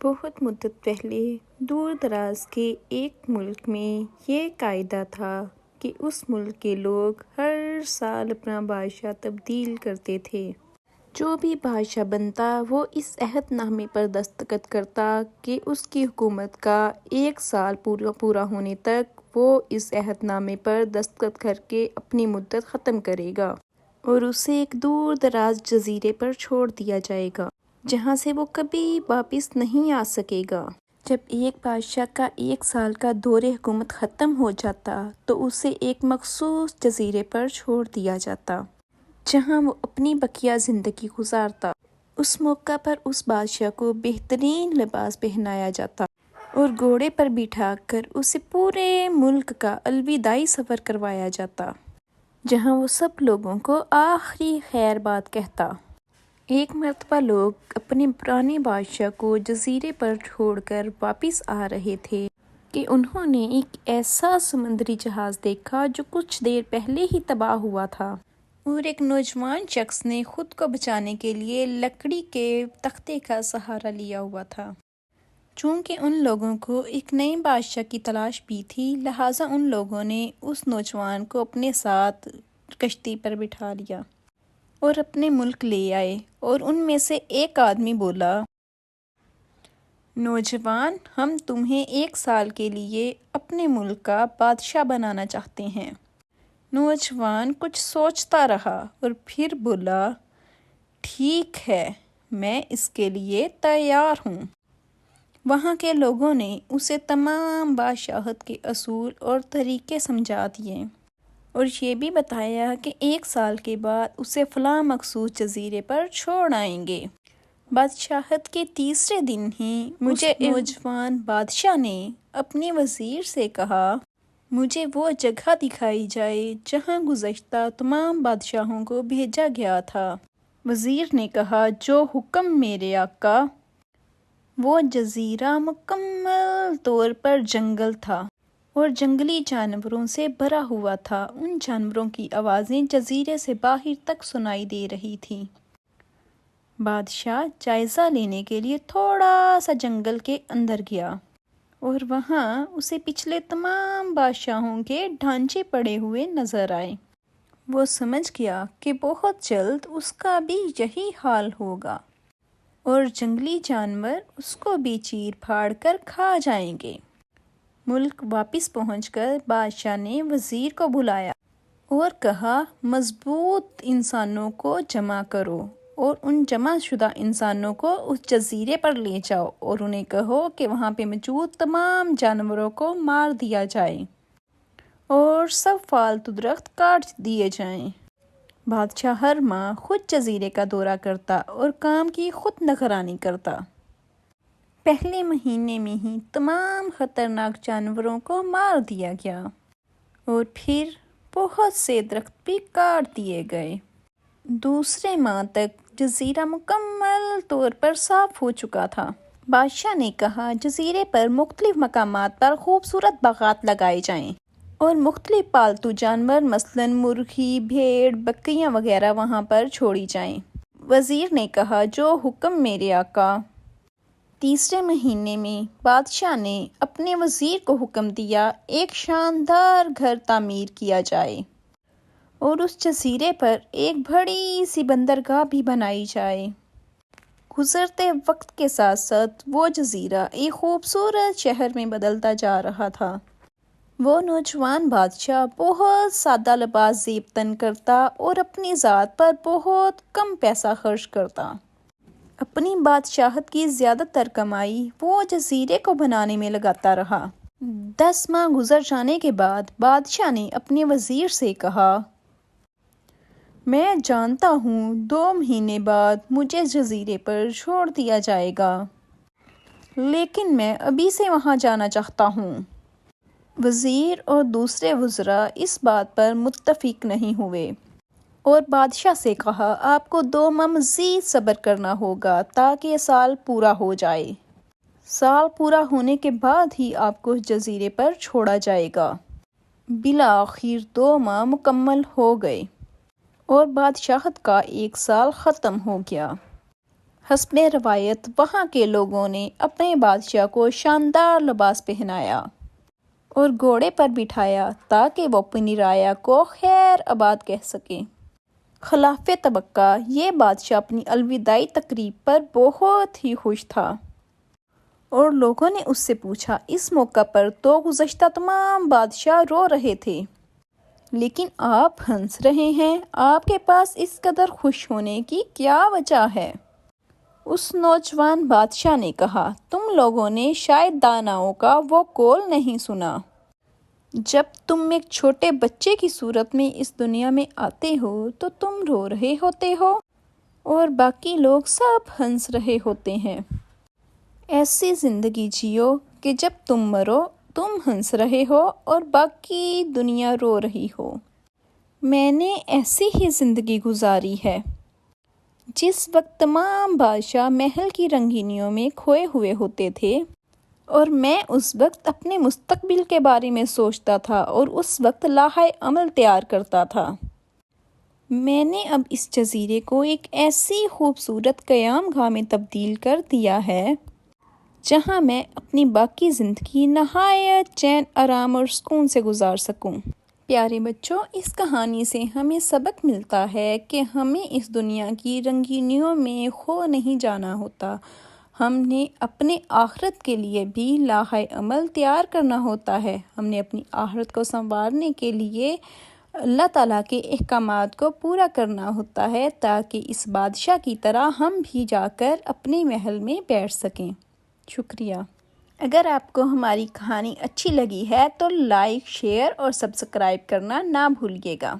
بہت مدت پہلے دور دراز کے ایک ملک میں یہ قاعدہ تھا کہ اس ملک کے لوگ ہر سال اپنا بادشاہ تبدیل کرتے تھے۔ جو بھی بادشاہ بنتا وہ اس عہد نامے پر دستخط کرتا کہ اس کی حکومت کا 1 سال پورا ہونے تک وہ اس عہد نامے پر دستخط کر کے اپنی مدت ختم کرے گا اور اسے ایک دور دراز جزیرے پر چھوڑ دیا جائے گا جہاں سے وہ کبھی واپس نہیں آ سکے گا۔ جب ایک بادشاہ کا 1 سال کا دور حکومت ختم ہو جاتا تو اسے ایک مخصوص جزیرے پر چھوڑ دیا جاتا جہاں وہ اپنی بقیہ زندگی گزارتا۔ اس موقع پر اس بادشاہ کو بہترین لباس پہنایا جاتا اور گھوڑے پر بٹھا کر اسے پورے ملک کا الوداعی سفر کروایا جاتا جہاں وہ سب لوگوں کو آخری خیر بات کہتا۔ ایک مرتبہ لوگ اپنے پرانے بادشاہ کو جزیرے پر چھوڑ کر واپس آ رہے تھے کہ انہوں نے ایک ایسا سمندری جہاز دیکھا جو کچھ دیر پہلے ہی تباہ ہوا تھا، اور ایک نوجوان شخص نے خود کو بچانے کے لیے لکڑی کے تختے کا سہارا لیا ہوا تھا۔ چونکہ ان لوگوں کو ایک نئے بادشاہ کی تلاش بھی تھی، لہٰذا ان لوگوں نے اس نوجوان کو اپنے ساتھ کشتی پر بٹھا لیا اور اپنے ملک لے آئے، اور ان میں سے ایک آدمی بولا، نوجوان، ہم تمہیں 1 سال کے لیے اپنے ملک کا بادشاہ بنانا چاہتے ہیں۔ نوجوان کچھ سوچتا رہا اور پھر بولا، ٹھیک ہے، میں اس کے لیے تیار ہوں۔ وہاں کے لوگوں نے اسے تمام بادشاہت کے اصول اور طریقے سمجھا دیے اور یہ بھی بتایا کہ 1 سال کے بعد اسے فلاں مخصوص جزیرے پر چھوڑ آئیں گے۔ بادشاہت کے تیسرے دن ہی مجھے نوجوان بادشاہ نے اپنے وزیر سے کہا، مجھے وہ جگہ دکھائی جائے جہاں گزشتہ تمام بادشاہوں کو بھیجا گیا تھا۔ وزیر نے کہا، جو حکم میرے آقا۔ وہ جزیرہ مکمل طور پر جنگل تھا اور جنگلی جانوروں سے بھرا ہوا تھا۔ ان جانوروں کی آوازیں جزیرے سے باہر تک سنائی دے رہی تھیں۔ بادشاہ جائزہ لینے کے لیے تھوڑا سا جنگل کے اندر گیا اور وہاں اسے پچھلے تمام بادشاہوں کے ڈھانچے پڑے ہوئے نظر آئے۔ وہ سمجھ گیا کہ بہت جلد اس کا بھی یہی حال ہوگا اور جنگلی جانور اس کو بھی چیر پھاڑ کر کھا جائیں گے۔ ملک واپس پہنچ کر بادشاہ نے وزیر کو بلایا اور کہا، مضبوط انسانوں کو جمع کرو اور ان جمع شدہ انسانوں کو اس جزیرے پر لے جاؤ اور انہیں کہو کہ وہاں پہ موجود تمام جانوروں کو مار دیا جائے اور سب فالتو درخت کاٹ دیے جائیں۔ بادشاہ ہر ماہ خود جزیرے کا دورہ کرتا اور کام کی خود نگرانی کرتا۔ پہلے مہینے میں ہی تمام خطرناک جانوروں کو مار دیا گیا اور پھر بہت سے درخت بھی کاٹ دیے گئے۔ دوسرے ماہ تک جزیرہ مکمل طور پر صاف ہو چکا تھا۔ بادشاہ نے کہا، جزیرے پر مختلف مقامات پر خوبصورت باغات لگائے جائیں اور مختلف پالتو جانور مثلاً مرغی، بھیڑ، بکریاں وغیرہ وہاں پر چھوڑی جائیں۔ وزیر نے کہا، جو حکم میرے آقا۔ تیسرے مہینے میں بادشاہ نے اپنے وزیر کو حکم دیا، ایک شاندار گھر تعمیر کیا جائے اور اس جزیرے پر ایک بڑی سی بندرگاہ بھی بنائی جائے۔ گزرتے وقت کے ساتھ ساتھ وہ جزیرہ ایک خوبصورت شہر میں بدلتا جا رہا تھا۔ وہ نوجوان بادشاہ بہت سادہ لباس زیب تن کرتا اور اپنی ذات پر بہت کم پیسہ خرچ کرتا۔ اپنی بادشاہت کی زیادہ تر کمائی وہ جزیرے کو بنانے میں لگاتا رہا۔ 10 ماہ گزر جانے کے بعد بادشاہ نے اپنے وزیر سے کہا، میں جانتا ہوں 2 مہینے بعد مجھے جزیرے پر چھوڑ دیا جائے گا، لیکن میں ابھی سے وہاں جانا چاہتا ہوں۔ وزیر اور دوسرے وزراء اس بات پر متفق نہیں ہوئے اور بادشاہ سے کہا، آپ کو 2 ماہ مزید صبر کرنا ہوگا تاکہ یہ سال پورا ہو جائے۔ سال پورا ہونے کے بعد ہی آپ کو جزیرے پر چھوڑا جائے گا۔ بالآخر 2 ماہ مکمل ہو گئے اور بادشاہت کا 1 سال ختم ہو گیا۔ حسب روایت وہاں کے لوگوں نے اپنے بادشاہ کو شاندار لباس پہنایا اور گھوڑے پر بٹھایا تاکہ وہ اپنی رعایا کو خیر آباد کہہ سکے۔ خلاف توقع یہ بادشاہ اپنی الوداعی تقریب پر بہت ہی خوش تھا اور لوگوں نے اس سے پوچھا، اس موقع پر تو گزشتہ تمام بادشاہ رو رہے تھے، لیکن آپ ہنس رہے ہیں، آپ کے پاس اس قدر خوش ہونے کی کیا وجہ ہے؟ اس نوجوان بادشاہ نے کہا، تم لوگوں نے شاید داناؤں کا وہ قول نہیں سنا، جب تم ایک چھوٹے بچے کی صورت میں اس دنیا میں آتے ہو تو تم رو رہے ہوتے ہو اور باقی لوگ سب ہنس رہے ہوتے ہیں۔ ایسی زندگی جیو کہ جب تم مرو تم ہنس رہے ہو اور باقی دنیا رو رہی ہو۔ میں نے ایسی ہی زندگی گزاری ہے۔ جس وقت تمام بادشاہ محل کی رنگینیوں میں کھوئے ہوئے ہوتے تھے اور میں اس وقت اپنے مستقبل کے بارے میں سوچتا تھا اور اس وقت لائحہ عمل تیار کرتا تھا، میں نے اب اس جزیرے کو ایک ایسی خوبصورت قیام گاہ میں تبدیل کر دیا ہے جہاں میں اپنی باقی زندگی نہایت چین آرام اور سکون سے گزار سکوں۔ پیارے بچوں، اس کہانی سے ہمیں سبق ملتا ہے کہ ہمیں اس دنیا کی رنگینیوں میں کھو نہیں جانا ہوتا، ہم نے اپنے آخرت کے لیے بھی لائحہ عمل تیار کرنا ہوتا ہے۔ ہم نے اپنی آخرت کو سنوارنے کے لیے اللہ تعالیٰ کے احکامات کو پورا کرنا ہوتا ہے تاکہ اس بادشاہ کی طرح ہم بھی جا کر اپنے محل میں بیٹھ سکیں۔ شکریہ۔ اگر آپ کو ہماری کہانی اچھی لگی ہے تو لائک، شیئر اور سبسکرائب کرنا نہ بھولیے گا۔